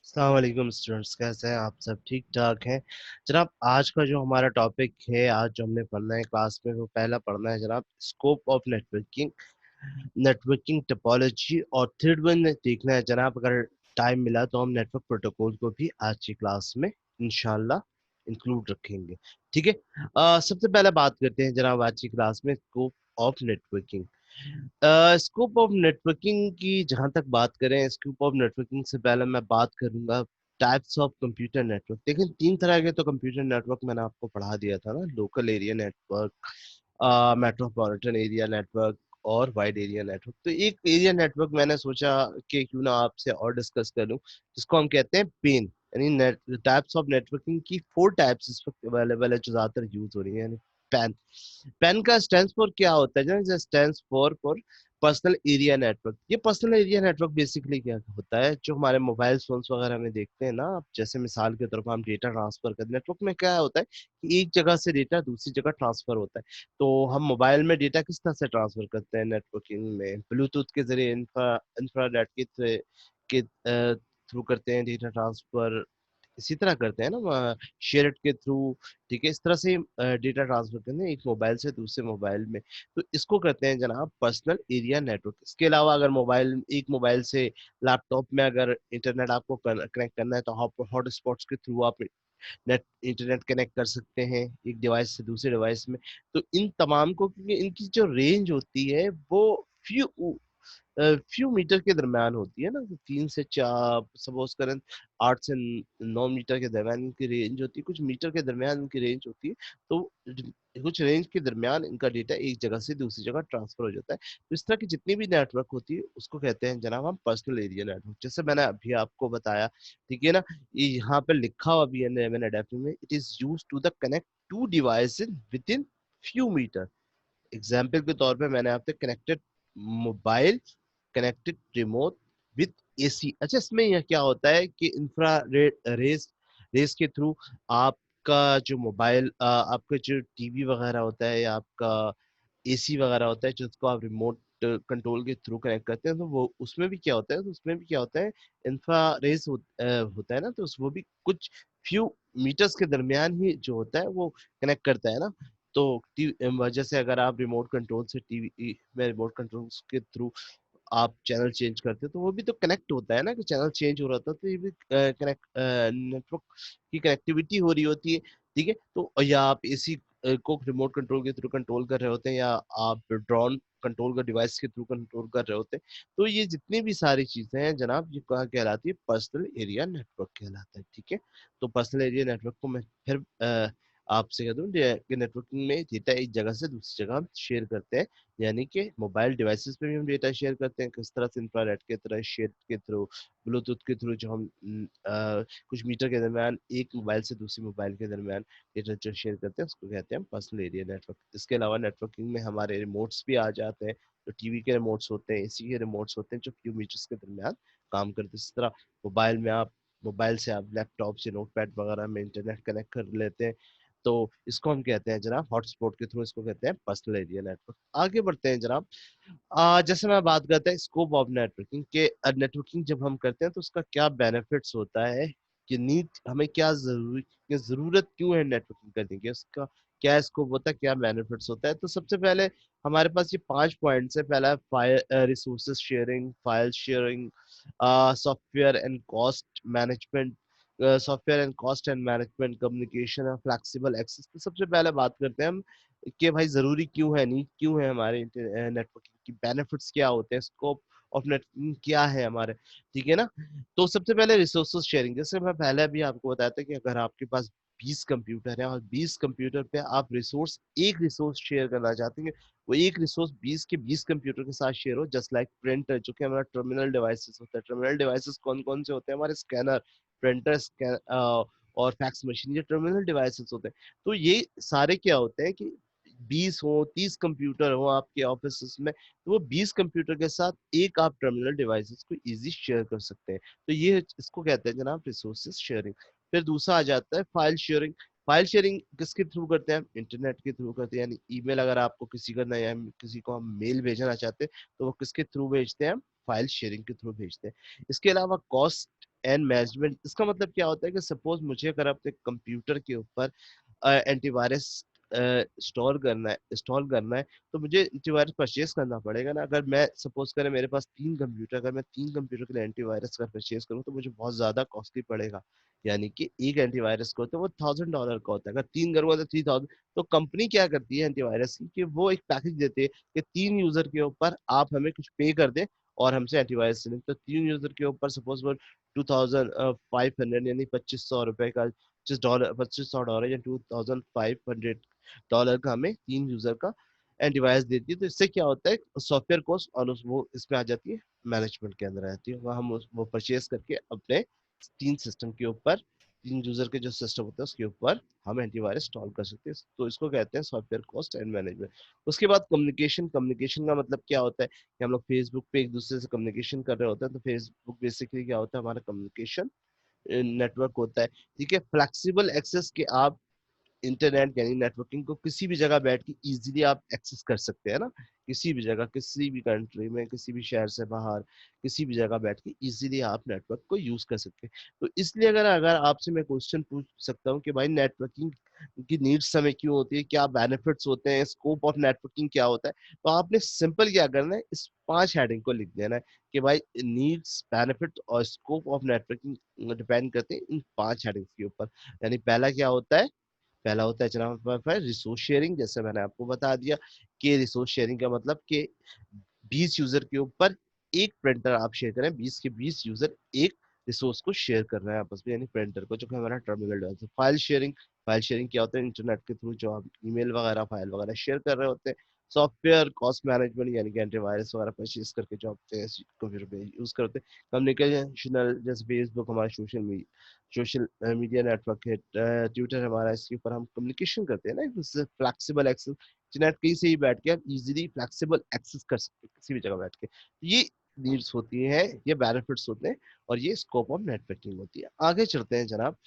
अस्सलाम वालेकुम स्टूडेंट्स, कैसे हैं आप सब? ठीक ठाक हैं जनाब। आज का जो हमारा टॉपिक है, आज जो हमने पढ़ना है क्लास में, वो पहला पढ़ना है जनाब scope of networking, networking topology. और थर्ड वन देखना है जनाब, अगर टाइम मिला तो हम नेटवर्क प्रोटोकॉल को भी आज की क्लास में इंशाल्लाह इंक्लूड रखेंगे। ठीक है। सबसे पहले बात करते हैं जनाब आज की क्लास में scope of networking. Scope of networking की जहां तक बात करें, स्कोप ऑफ नेटवर्किंग से पहले मैं बात करूंगा टाइप्स ऑफ कंप्यूटर नेटवर्क। देखिए, तीन तरह के तो कंप्यूटर नेटवर्क मैंने आपको पढ़ा दिया था ना: local area network, metropolitan area network और वाइड एरिया नेटवर्क। तो एक एरिया नेटवर्क मैंने सोचा कि क्यों ना आपसे और डिस्कस कर लूं, जिसको हम कहते हैं पेन। यानी टाइप्स ऑफ नेटवर्किंग की फोर टाइप्स इस वक्त अवेलेबल है जो ज्यादातर यूज हो रही है। यानी पैन, पेन का स्टैंड फॉर क्या होता है? जो stand for personal area network. ये पर्सनल एरिया नेटवर्क बेसिकली क्या होता है? जो हमारे मोबाइल फोन्स वगैरह में देखते हैं ना आप, जैसे मिसाल के तौर पर हम डेटा ट्रांसफर करते हैं, नेटवर्क में क्या होता है कि एक जगह से डेटा दूसरी जगह ट्रांसफर होता है। तो हम मोबाइल में डेटा किस तरह से ट्रांसफर करते हैं? नेटवर्किंग में ब्लूटूथ के जरिए, इंफ्रारेड के थ्रू करते हैं डेटा ट्रांसफर। इसी तरह करते हैं ना शेयर के थ्रू। ठीक है, इस तरह से डेटा ट्रांसफर करते हैं एक मोबाइल से दूसरे मोबाइल में। तो इसको कहते हैं जनाब पर्सनल एरिया नेटवर्क। इसके अलावा अगर एक मोबाइल से लैपटॉप में अगर इंटरनेट आपको कनेक्ट करना है, तो आप हॉटस्पॉट्स के थ्रू आप नेट इंटरनेट कनेक्ट कर सकते हैं एक डिवाइस से दूसरे डिवाइस में। तो इन तमाम को, क्योंकि इनकी जो रेंज होती है वो फ्यू फ्यू मीटर के दरमियान होती है ना, तो 3 से 4, सपोज करें 8 से 9 मीटर के दरमियान इनकी रेंज होती है, कुछ मीटर के दरमियान इनकी रेंज होती है। तो कुछ रेंज के दरमियान इनका डेटा एक जगह से दूसरी जगह ट्रांसफर हो जाता है। तो इस तरह की जितनी भी नेटवर्क होती है उसको कहते हैं जनाब हम पर्सनल एरिया नेटवर्क, जैसे मैंने अभी आपको बताया। ठीक है ना, ये यहाँ पे लिखा हुआ भी है मैंने डेफिनेशन में, it is use to the connect to devices with in few metre. Example के तौर पे मैंने आपसे connected mobile, connected remote with AC. अच्छा, इसमें यह क्या होता है कि इंफ्रा रेस रेस के थ्रू आपका जो मोबाइल, आपका जो टीवी वगैरह होता है या आपका एसी वगैरह होता है, जिसको आप रिमोट कंट्रोल के थ्रू कनेक्ट करते हैं, तो वो उसमें भी क्या होता है, तो उसमें भी क्या होता है, इंफ्रा रेस होता है ना, तो वो भी कुछ फ्यू मीटर्स के दरमियान ही जो होता है वो कनेक्ट करता है ना। तो वजह से अगर आप रिमोट कंट्रोल से टीवी में रिमोट कंट्रोल के थ्रू आप चैनल चेंज करते हो, तो वो भी तो कनेक्ट होता है ना, कि चैनल चेंज हो रहा था, तो ये भी कनेक्ट नेटवर्क की कनेक्टिविटी हो रही होती है। ठीक है, तो या आप एसी को रिमोट कंट्रोल के थ्रू कंट्रोल कर रहे होते हैं, या आप ड्रोन कंट्रोल का डिवाइस के थ्रू कंट्रोल कर रहे होते हैं। तो ये जितनी भी सारी चीजें हैं जनाब, ये कहा कहलाती है पर्सनल एरिया नेटवर्क कहलाता है। ठीक है, तो पर्सनल एरिया नेटवर्क को मैं फिर आपसे कह दूं कि नेटवर्किंग में डेटा एक जगह से दूसरी जगह हम शेयर करते हैं। यानी कि मोबाइल डिवाइसेस पे भी हम डेटा शेयर करते हैं, किस तरह से इंफ्रारेड के तरह शेयर के थ्रू, ब्लूटूथ के थ्रू, जो हम कुछ मीटर के दरमियान एक मोबाइल से दूसरे मोबाइल के दरमियान डेटा जो शेयर करते हैं उसको कहते हैं पर्सनल एरिया नेटवर्क। इसके अलावा नेटवर्किंग में हमारे रिमोट्स भी आ जाते हैं, जो टीवी के रिमोट्स होते हैं, एसी के रिमोट्स होते हैं, जो फ्यू मीटर्स के दरमियान काम करते हैं। इस तरह मोबाइल से आप लैपटॉप से नोटपैड वगैरह में इंटरनेट कनेक्ट कर लेते हैं। तो इसको हम कहते हैं जनाब हॉटस्पॉट के थ्रू, इसको कहते हैं पर्सनल एरिया नेटवर्क। आगे बढ़ते हैं जनाब। जैसे मैं बात करते हैं स्कोप ऑफ नेटवर्किंग के, नेटवर्किंग जब हम करते हैं तो उसका क्या बेनिफिट्स होता है, कि नीड हमें क्या जरूरी, कि जरूरत क्यों है नेटवर्किंग करने की, उसका क्या स्कोप होता है, क्या बेनिफिट्स होता है। तो सबसे पहले हमारे पास ये 5 पॉइंट्स है। पहला है file resources sharing, file sharing, software and cost management, software and cost and management, communication और फ्लेक्सिबल एक्सेस। तो सबसे पहले बात करते हैं हम कि भाई जरूरी क्यों है, नीड क्यों है हमारे नेटवर्किंग की, बेनिफिट्स क्या होते हैं, स्कोप ऑफ नेटवर्किंग क्या है हमारे। ठीक है ना। तो सबसे पहले रिसोर्सेज शेयरिंग, जैसे मैं पहले भी आपको बताया था कि अगर आपके पास 20 कंप्यूटर है और 20 कंप्यूटर पे आप एक रिसोर्स शेयर करना चाहते हैं, वो एक रिसोर्स 20 के 20 कंप्यूटर के साथ शेयर हो, जस्ट लाइक प्रिंटर, जो कि हमारा टर्मिनल डिवाइसेस होता है। टर्मिनल डिवाइसेस कौन कौन से होते हैं? हमारे स्कैनर, प्रिंटर, और फैक्स मशीन, ये टर्मिनल डिवाइसेस होते हैं। तो ये सारे क्या होते हैं कि 20 हो 30 कंप्यूटर हो आपके ऑफिस में, तो वो 20 कंप्यूटर के साथ एक आप टर्मिनल डिवाइसेस को इजी शेयर कर सकते हैं। तो ये इसको कहते हैं जनाब रिसोर्सेज शेयरिंग। फिर दूसरा आ जाता है फाइल शेयरिंग। फाइल शेयरिंग किसके थ्रू करते हैं? इंटरनेट के थ्रू करते हैं। यानी ईमेल अगर आपको किसी करना है, या किसी को हम मेल भेजना चाहते हैं, तो वो किसके थ्रू भेजते हैं? हम फाइल शेयरिंग के थ्रू भेजते हैं। इसके अलावा कॉस्ट एंड मैनेजमेंट। इसका मतलब क्या होता है कि सपोज मुझे अगर अपने कंप्यूटर के ऊपर एंटीवायरस इंस्टॉल करना है, तो मुझे एंटीवायरस परचेज करना पड़ेगा ना। अगर मैं सपोज करें मेरे पास 3 कंप्यूटर, अगर मैं 3 कंप्यूटर के लिए एंटीवायरस का परचेज करूँ तो मुझे बहुत ज्यादा कॉस्टली पड़ेगा। यानी कि एक एंटीवायरस को तो वो $1000 का होता है, अगर 3 करूंगा तो 3000। तो कंपनी क्या करती है एंटीवायरस की कि वो एक पैकेज देती है कि 3 यूजर के ऊपर आप हमें कुछ पे कर दे और हमसे एंटीवायरस लें। तो 3 यूजर के ऊपर सपोज वो 2500 यानी $2500 का, $2500 या $2500 का हमें 3 यूजर का एंटीवायरस देती है। तो इससे क्या होता है, सॉफ्टवेयर कॉस्ट और वो इसमें आ जाती है, मैनेजमेंट के अंदर आती है। वह हम वो परचेज करके अपने 3 सिस्टम के ऊपर, 3 यूजर के जो सिस्टम होता है उसके ऊपर हम एंटीवायरस इंस्टॉल कर सकते हैं। तो इसको कहते हैं सॉफ्टवेयर कॉस्ट एंड मैनेजमेंट। उसके बाद कम्युनिकेशन। कम्युनिकेशन का मतलब क्या होता है कि हम लोग फेसबुक पे एक दूसरे से कम्युनिकेशन कर रहे होते हैं। तो फेसबुक बेसिकली क्या होता है, हमारा कम्युनिकेशन नेटवर्क होता है। ठीक है, फ्लेक्सिबल एक्सेस के आप इंटरनेट यानी नेटवर्किंग को किसी भी जगह बैठ के इजीली आप एक्सेस कर सकते हैं ना। किसी भी जगह, किसी भी कंट्री में, किसी भी शहर से बाहर, किसी भी जगह बैठ के इजीली आप नेटवर्क को यूज कर सकते हैं। तो इसलिए अगर अगर आपसे मैं क्वेश्चन पूछ सकता हूँ कि भाई नेटवर्किंग की नीड्स हमें क्यों होती है, क्या बेनिफिट्स होते हैं, स्कोप ऑफ नेटवर्किंग क्या होता है, तो आपने सिंपल क्या करना है, इस 5 हेडिंग को लिख देना है कि भाई नीड्स, बेनिफिट और स्कोप ऑफ नेटवर्किंग डिपेंड करते हैं इन 5 हेडिंग्स के ऊपर। यानी पहला क्या होता है, पहला होता है जनाब रिसोर्स शेयरिंग। जैसे मैंने आपको बता दिया कि रिसोर्स शेयरिंग का मतलब कि 20 यूजर के ऊपर एक प्रिंटर आप शेयर करें, 20 के 20 यूजर एक रिसोर्स को शेयर कर रहे हैं आपस में, यानी प्रिंटर को, जो कि हमारा टर्मिनल डिवाइस है। File sharing. फाइल शेयरिंग क्या होता है, इंटरनेट के थ्रू जो आप ईमेल वगैरह, फाइल वगैरह शेयर कर रहे होते हैं। सॉफ्टवेयर कॉस्ट मैनेजमेंट, यानी कि एंटीवायरस वगैरह परचेज करके जो आप कंप्यूटर पे यूज करते हैं। कम्युनिकेशनल, जैसे फेसबुक हमारा सोशल मीडिया नेटवर्क है, ट्विटर हमारा, इसके ऊपर हम कम्युनिकेशन करते हैं ना। फ्लेक्सिबल एक्सेस, इंटरनेट कहीं से ही बैठ के आप इजीली फ्लेक्सिबल एक्सेस कर सकते हैं किसी भी जगह बैठ के। ये नीड्स होती है, ये बेनिफिट्स होते हैं, और ये स्कोप ऑफ नेटवर्किंग होती है। आगे चलते हैं जनाब।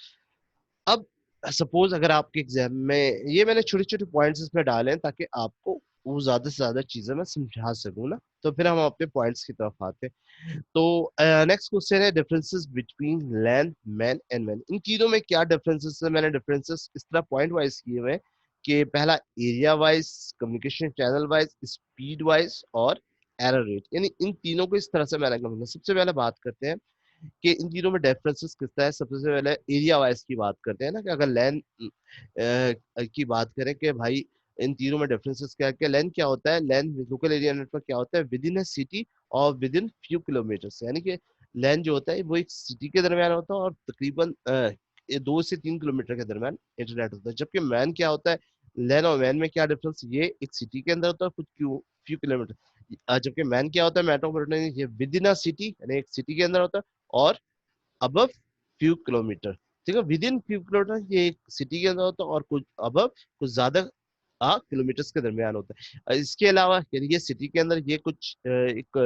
अब सपोज अगर आपके एग्जाम में, ये मैंने छोटे छोटे पॉइंट्स इसमें डाले हैं ताकि आपको वो ज्यादा से ज्यादा चीजें मैं समझा सकूं ना। तो फिर हम अपने पॉइंट्स की तरफ आते हैं। तो नेक्स्ट क्वेश्चन है differences between LAN, MAN and MAN. इन तीनों में क्या डिफरेंसेस है, मैंने डिफरेंसेस इस तरह पॉइंट वाइज किए हुए हैं कि पहला area wise, communication channel wise, speed wise और एरर रेट। यानी इन तीनों को इस तरह से मैंने कहा। सबसे पहले बात करते हैं कि इन तीनों में डिफरेंसेस कितना है। सबसे पहले एरिया वाइज की बात करते हैं ना, कि अगर लैन की बात करें कि भाई इन तीनों में डिफरेंसेस क्या है। लैन क्या होता है, लैन लोकल एरिया नेटवर्क क्या होता है, विद इन अ सिटी और विद इन फ्यू किलोमीटर्स। यानी कि लैन जो होता है वो एक सिटी के दरमियान होता है और तकरीबन 2 से 3 किलोमीटर के दरमियान इंटरनेट होता है। जबकि मैन क्या होता है, लैन और मैन में क्या डिफरेंस, ये एक सिटी के अंदर होता है कुछ फ्यू किलोमीटर। जबकि मैन क्या होता है, मेट्रोपॉलिटन, ये विद इन अ सिटी यानी एक सिटी के अंदर होता है और अबव फ्यू किलोमीटर। ठीक है, विद इन फ्यू किलोमीटर ये एक सिटी के अंदर होता है और कुछ अबव, कुछ ज्यादा किलोमीटर्स के दरमियान होता है। इसके अलावा यानी ये सिटी के अंदर, ये कुछ एक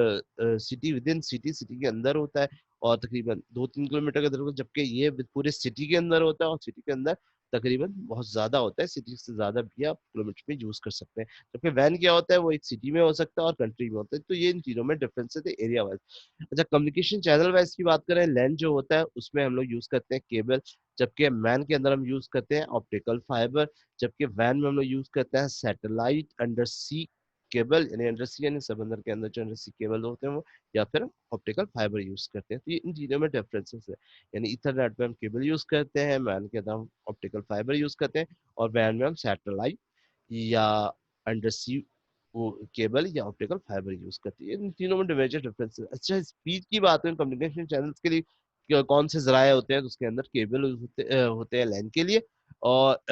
city with in city, city के अंदर होता है और तकरीबन 2-3 किलोमीटर के दरमियान। जबकि ये पूरे सिटी के अंदर होता है और सिटी के अंदर तकरीबन बहुत ज्यादा होता है, सिटी से ज्यादा भी आप किलोमीटर में यूज कर सकते हैं। जबकि वैन क्या होता है, वो एक सिटी में हो सकता है और कंट्री में होता है। तो ये इन तीनों में डिफरेंस है एरिया वाइज। अच्छा, कम्युनिकेशन चैनल वाइज की बात करें, लैन जो होता है उसमें हम लोग यूज करते हैं केबल। जबकि मैन के अंदर हम यूज करते हैं ऑप्टिकल फाइबर। जबकि वैन में हम लोग यूज करते हैं सैटेलाइट अंडर सी केबल, यानी अंडर सी यानी समंदर के अंदर जो अंडर सी केबल होते हैं वो, या फिर ऑप्टिकल फाइबर यूज करते हैं। तो ये इन तीनों में डिफरेंसेस है। यानी इथरनेट में हम केबल यूज करते हैं, मैन के अंदर हम ऑप्टिकल फाइबर यूज करते हैं, और वैन में हम सैटेलाइट या अंडर सी वो केबल या ऑप्टिकल फाइबर यूज करती है। इन तीनों में मेजर डिफरेंस है। अच्छा, स्पीड की बात करें कम्युनिकेशन चैनल्स के लिए, कौन से जराए होते हैं, तो उसके अंदर केबल होते हैं लैन के लिए, और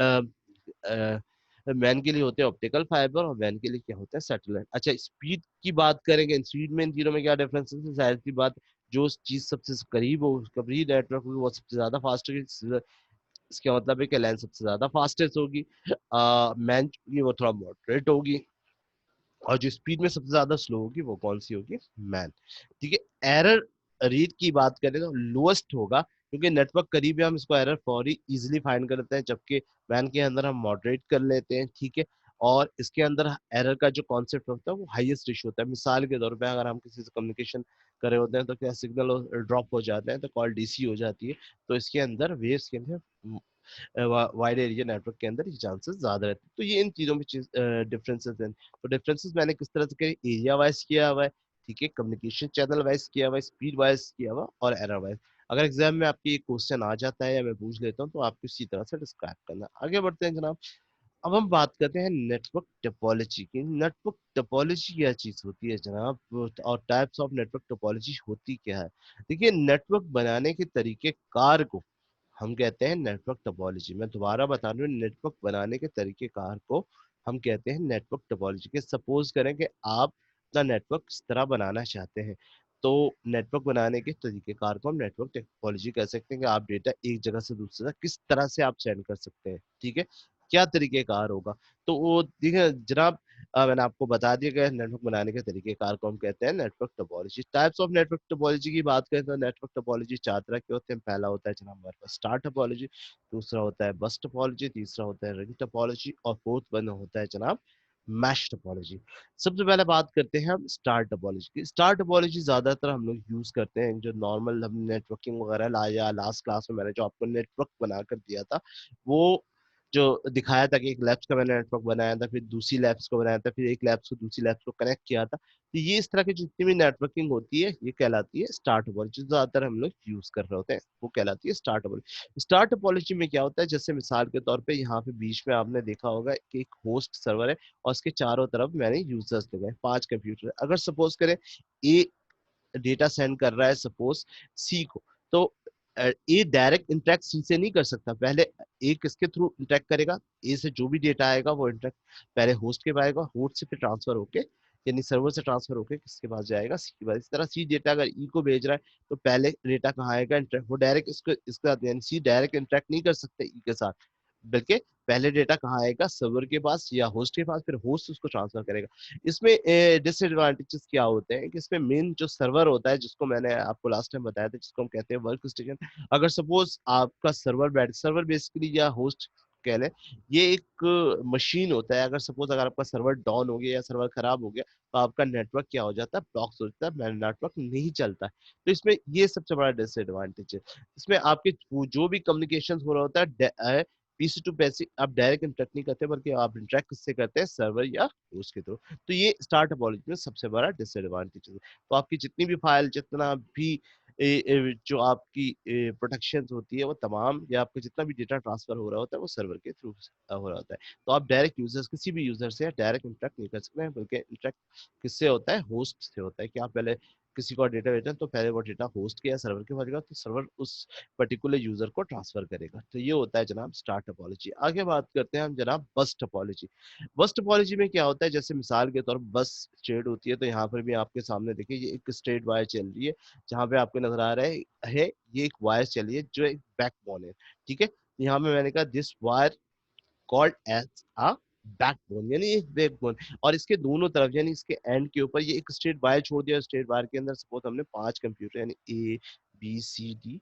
मैन के लिए होते हैं ऑप्टिकल फाइबर, और वैन के लिए क्या होता है, सैटेलाइट। अच्छा, स्पीड की बात करेंगे, स्पीड में इन तीनों में क्या डिफरेंस है, जाहिर सी बात, जो चीज सबसे करीब हो, करीब नेटवर्क होगी वो सबसे ज्यादा फास्ट होगी। इसका मतलब है कि लैन सबसे ज्यादा फास्टेस्ट होगी, मैन की वो थोड़ा मॉडरेट होगी, और जो स्पीड में सबसे ज्यादा स्लो होगी वो कौन सी होगी, मैन। ठीक है, एरर रेट की बात करें तो लोएस्ट होगा, क्योंकि नेटवर्क करीब है, हम इसको एरर फौरी इजीली फाइंड कर लेते हैं। जबकि मैन के अंदर हम मॉडरेट कर लेते हैं। ठीक है, और इसके अंदर एरर का जो कॉन्सेप्ट होता है वो हाईएस्ट इशू होता है। मिसाल के तौर पे अगर हम किसी से कम्युनिकेशन करे होते हैं तो क्या सिग्नल ड्रॉप हो जाते हैं, तो कॉल डीसी हो जाती है। तो इसके अंदर वेव्स के अंदर वाइड एरिया नेटवर्क के अंदर ये चांसेस ज्यादा रहते हैं। तो ये इन चीजों में डिफरेंसेस हैं। तो डिफरेंसेस मैंने किस तरह से एरिया वाइज किया हुआ है, ठीक है, कम्युनिकेशन चैनल वाइज किया हुआ है, स्पीड वाइज किया हुआ और एरर वाइज। अगर एग्जाम में आपके ये क्वेश्चन आ जाता है या मैं पूछ लेता हूँ तो आपको इसी तरह से डिस्क्राइब करना। आगे बढ़ते हैं जनाब। अब हम बात करते हैं नेटवर्क टोपोलॉजी की। नेटवर्क टोपोलॉजी क्या चीज होती है जनाब, और टाइप्स ऑफ नेटवर्क टोपोलॉजी होती क्या है। देखिए, नेटवर्क बनाने के तरीके कार को हम कहते हैं नेटवर्क टोपोलॉजी। मैं दोबारा बता रहा हूँ, नेटवर्क बनाने के तरीकेकार को हम कहते हैं नेटवर्क टोपोलॉजी। के सपोज करें कि आप अपना नेटवर्क इस तरह बनाना चाहते हैं, तो नेटवर्क बनाने के तरीकेकार को हम नेटवर्क टोपोलॉजी कह सकते हैं कि आप डेटा एक जगह से दूसरी जगह किस तरह से आप सेंड कर सकते हैं, ठीक है, क्या तरीकेकार होगा। तो वो देखिए जनाब, मैंने आपको बता दिया गया नेटवर्क बनाने के तरीकेकार को हम कहते हैं network topology. Types of network topology की बात करें तो नेटवर्क टोपोलॉजी चार तरह के होते हैं। पहला होता है जनाब हमारे पास स्टार टोपोलॉजी, दूसरा होता है बस टोपोलॉजी, तीसरा होता है रिंग टोपोलॉजी और फोर्थ वन होता है जनाब मैश टोपोलॉजी। सबसे पहले बात करते हैं हम स्टार टोपोलॉजी की। स्टार टोपोलॉजी ज्यादातर हम लोग यूज करते हैं जो नॉर्मल हम नेटवर्किंग वगैरह लाया लास्ट क्लास में मैंने जो आपको नेटवर्क बनाकर दिया था, वो जो दिखाया था कि एक लैब्स का मैंने नेटवर्क बनाया था, फिर दूसरी लैब्स को बनाया था, फिर एक लैब्स को दूसरी लैब्स को कनेक्ट किया था। तो ये इस तरह की जितनी भी नेटवर्किंग होती है ये कहलाती है स्टार टोपोलॉजी। जो ज्यादातर हम लोग यूज कर रहे होते हैं वो कहलाती है स्टार टोपोलॉजी। स्टार टोपोलॉजी में क्या होता है, जैसे मिसाल के तौर पे यहाँ पे बीच में आपने देखा होगा कि एक होस्ट सर्वर है और उसके चारों तरफ मैंने यूजर्स लगाए, 5 कंप्यूटर। अगर सपोज करें ए डेटा सेंड कर रहा है सपोज सी को, तो ए डायरेक्ट इंटरेक्ट सी से नहीं कर सकता। पहले ए किसके थ्रू इंटरेक्ट करेगा, ए से जो भी डेटा आएगा वो इंटरेक्ट पहले होस्ट के पास आएगा, होस्ट से फिर ट्रांसफर होके यानी सर्वर से ट्रांसफर होके किसके पास जाएगा, सी के पास। इस तरह सी डेटा अगर ई को भेज रहा है तो पहले डेटा कहाँ आएगा, इंटरेक्ट, वो डायरेक्ट इसको इसके साथ यानी सी डायरेक्ट इंटरेक्ट नहीं कर सकते ई के साथ, बल्कि पहले डेटा कहाँ आएगा, सर्वर के पास या होस्ट के पास, फिर होस्ट उसको ट्रांसफर करेगा। इसमें डिसएडवांटेजेस क्या होते हैं कि इसमें मेन जो सर्वर होता है, जिसको मैंने आपको लास्ट टाइम बताया था, जिसको हम कहते हैं वर्क स्टेशन। अगर सपोज आपका सर्वर बेसिकली या होस्ट कह लें, ये एक मशीन होता है। अगर सपोज अगर आपका सर्वर डाउन हो गया या सर्वर खराब हो गया तो आपका नेटवर्क क्या हो जाता है, ब्लॉक हो जाता है, नेटवर्क नहीं चलता है। तो इसमें ये सबसे बड़ा डिसएडवांटेज है। इसमें आपके जो भी कम्युनिकेशन हो रहा होता है पीसी टू पैसी, आप डायरेक्ट इंटरेक्ट नहीं करते बल्कि आप इंटरेक्ट किससे करते हैं, सर्वर या होस्ट के थ्रू। तो ये स्टार टोपोलॉजी में सबसे बड़ा डिसएडवांटेज है। तो आपकी जितनी भी फाइल, जितना भी जो आपकी प्रोटेक्शन होती है वो तमाम, या आपका जितना भी डेटा ट्रांसफर हो रहा होता है वो सर्वर के थ्रू हो रहा होता है। तो आप डायरेक्ट यूजर्स किसी भी यूजर से डायरेक्ट इंटरेक्ट नहीं कर सकते हैं, बल्कि इंटरेक्ट किससे होता है, होस्ट से होता है। कि आप पहले किसी को डेटा भेजना तो पहले वो डेटा होस्ट के या सर्वर के पास जाएगा, तो सर्वर उस पर्टिकुलर यूजर को ट्रांसफर करेगा। तो ये होता है जनाब स्टार टोपोलॉजी। आगे बात करते हैं हम जनाब बस टोपोलॉजी। बस टोपोलॉजी में क्या होता है, जैसे मिसाल के तौर पर बस स्ट्रेट होती है, तो यहाँ पर भी आपके सामने देखिए ये एक स्ट्रेट वायर चल रही है, जहाँ पे आपको नजर आ रहा है ये एक वायर चली है जो एक बैकबोन है, ठीक है। यहाँ पे मैंने कहा this wire called as a backbone, यानी एक बैकबोन। और इसके दोनों तरफ यानी इसके एंड के ऊपर ये एक स्ट्रेट वायर छोड़ दिया। स्ट्रेट वायर के अंदर सपोज हमने 5 कंप्यूटर यानी ए बी सी डी,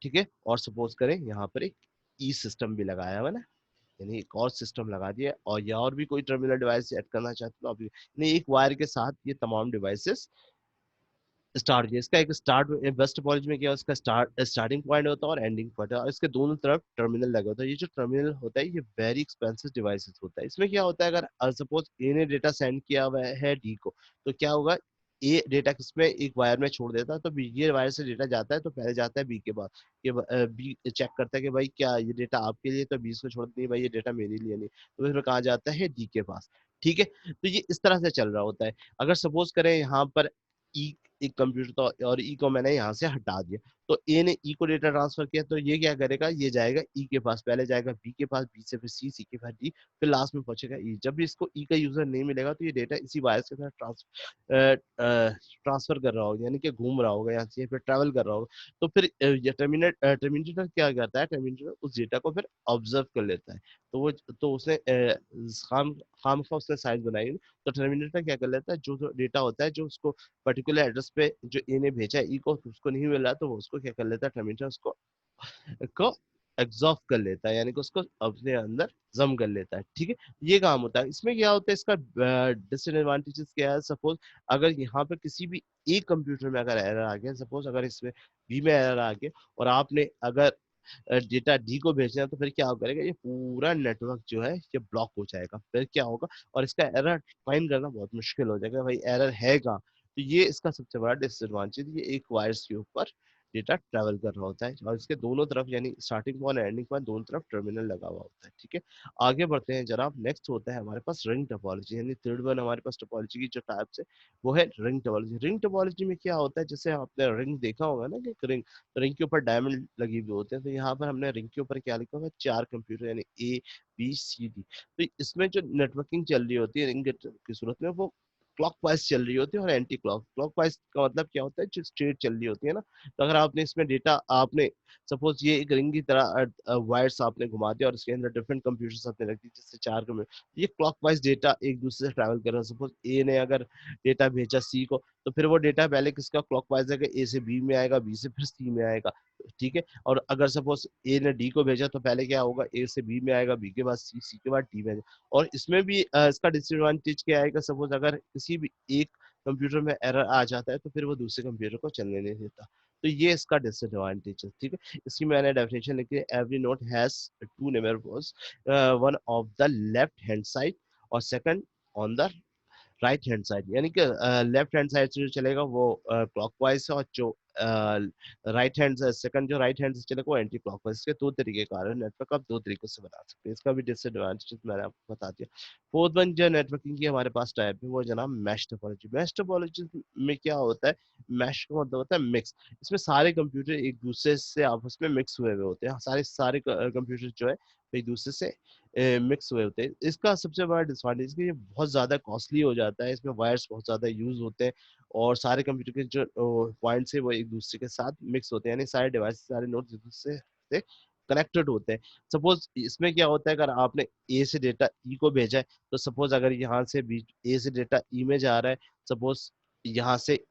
ठीक है, और सपोज करें यहाँ पर एक ई सिस्टम भी लगाया हुआ ना, यानी एक और सिस्टम लगा दिया, और या और भी कोई टर्मिनल डिवाइस ऐड करना चाहते हो तो आप यानी एक वायर के साथ ये तमाम डिवाइसेस स्टार्ट किया। इसका एक स्टार्ट बेस्ट टोपोलॉजी में क्या है, उसका स्टार्टिंग पॉइंट होता है और एंडिंग पॉइंट है, और इसके दोनों तरफ टर्मिनल लगा होता है। ये जो टर्मिनल होता है ये वेरी एक्सपेंसिव डिवाइसेस होता है। इसमें क्या होता है, अगर सपोज ए ने डेटा सेंड किया हुआ है डी को, तो क्या होगा, ए डेटा किसमें एक वायर में छोड़ देता है, तो ये वायर से डेटा जाता है तो पहले जाता है बी के पास। ये बी चेक करता है कि भाई क्या ये डेटा आपके लिए, तो बी इसको छोड़ नहीं, भाई ये डेटा मेरे लिए नहीं, तो फिर कहाँ जाता है, डी के पास, ठीक है। तो ये इस तरह से चल रहा होता है। अगर सपोज करें यहाँ पर ई एक कंप्यूटर तो, और ई को मैंने यहाँ से हटा दिया, तो ए ने ई को डेटा ट्रांसफर किया, तो ये क्या करेगा, ये जाएगा ई के पास, पहले जाएगा बी के पास, बी से फिर सी, सी के पास डी, फिर लास्ट में पहुंचेगा ई। जब भी इसको ई का यूजर नहीं मिलेगा तो ये डेटा इसी वायर्स के साथ ट्रांसफर कर रहा होगा, यानी कि घूम रहा होगा यहाँ से, फिर ट्रेवल कर रहा होगा। तो फिर ये टर्मिनेटर क्या करता है, टर्मिनेटर उस डेटा को फिर ऑब्जर्व कर लेता है। तो वो तो उसने खाम खाम का उसने साइज बनाई, तो टर्मिनेटर क्या कर लेता है, जो डेटा होता है जो उसको पर्टिकुलर एड्रेस पे जो ए ने भेजा है ई को, उसको नहीं मिला, तो वो उसको क्या कर लेता है, टर्मिनेटर उसको को एग्जॉस्ट कर लेता है, यानी कि उसको अपने अंदर जम कर लेता है, ठीक है। ये काम होता है। इसमें क्या होता है, इसका डिसएडवांटेजेस क्या है, सपोज अगर यहाँ पे किसी भी एक कंप्यूटर में अगर एरर आ गया, सपोज अगर इसमें बी में एरर आ गया और आपने अगर डेटा डी को भेजना है, तो फिर क्या करेगा, ये पूरा नेटवर्क जो है ये ब्लॉक हो जाएगा। फिर क्या होगा, और इसका एरर फाइंड करना बहुत मुश्किल हो जाएगा, भाई एरर है कहाँ। तो ये इसका सबसे बड़ा डिसएडवांटेज, ये एक वायर्स के ऊपर डेटा ट्रैवल कर रहा होता है और इसके दोनों तरफ यानी स्टार्टिंग पॉइंट एंडिंग पॉइंट दोनों तरफ टर्मिनल लगा हुआ होता है। ठीक है, आगे बढ़ते हैं जनाब। नेक्स्ट होता है हमारे पास रिंग टोपोलॉजी, यानी थर्ड वन हमारे पास टोपोलॉजी की जो टाइप्स है वो है रिंग टोपोलॉजी। रिंग टोपोलॉजी में क्या होता है, जैसे आपने रिंग देखा होगा ना कि रिंग, तो रिंग के ऊपर डायमंड लगी हुई होते हैं, तो यहाँ पर हमने रिंग के ऊपर क्या लिखा हुआ है, 4 कंप्यूटर यानी ए बी सी डी। तो इसमें जो नेटवर्किंग चल रही होती है रिंग की सूरत में, वो क्लॉकवाइज चल रही होती है और एंटी क्लॉकवाइज का मतलब क्या होता है, जो स्ट्रेट चल रही होती है ना। तो अगर आपने इसमें डेटा आपने सपोज ये एक रिंग की तरह वायर्स आपने घुमा दिया और इसके अंदर डिफरेंट कंप्यूटर्स आपने रख दी, जिससे 4 कंप्यूटर ये क्लॉकवाइज डेटा एक दूसरे से ट्रैवल कर रहा है। सपोज ए ने अगर डेटा भेजा सी को, तो फिर वो डेटा पहले किसका क्लॉकवाइज है, ए से बी में आएगा, बी से फिर सी में आएगा। ठीक है, और अगर सपोज ए ने डी को भेजा, तो पहले क्या होगा, ए से बी में आएगा, बी के बाद सी, सी के बाद डी में आएगा। और इसमें भी इसका डिसएडवांटेज क्या आएगा, सपोज अगर किसी भी एक कंप्यूटर में एरर आ जाता है, तो फिर वो दूसरे कंप्यूटर को चलने नहीं देता। तो ये इसका डिसएडवांटेज है। ठीक है, इसकी मैंने डेफिनेशन लिखी है, every node has two neighbourhoods, one of the left hand side और second on the right hand side, यानी कि लेफ्ट हैंड साइड से जो चलेगा वो क्लॉकवाइज है, और जो राइट हैंड सेकंड जो राइट हैंड से चलेगा वो एंटी क्लॉकवाइज। इसके दो तरीके कार है, नेटवर्क आप दो तरीकों से बना सकते हैं, इसका भी डिसएडवांटेज मैंने आपको बता दिया। फोर्थ वन जो नेटवर्किंग की हमारे पास टाइप है वो जनाब मैश टोपोलॉजी। मैश टोपोलॉजी में क्या होता है, मैश का मतलब होता है मिक्स। इसमें सारे कंप्यूटर एक दूसरे से आपस में मिक्स हुए हुए होते हैं, सारे सारे कंप्यूटर जो है एक दूसरे से मिक्स हुए होते हैं। इसका सबसे बड़ा डिसएडवांटेज कि ये बहुत ज़्यादा कॉस्टली हो जाता है, इसमें वायर्स बहुत ज़्यादा यूज़ होते हैं और सारे कंप्यूटर के जो पॉइंट्स है वो एक दूसरे के साथ मिक्स होते हैं, यानी सारे डिवाइस सारे नोड्स एक दूसरे से कनेक्टेड होते हैं। सपोज इसमें क्या होता है, अगर आपने ए से डेटा ई को भेजा है, तो सपोज अगर यहाँ से बी ए से डेटा ई में जा रहा है, सपोज यहाँ से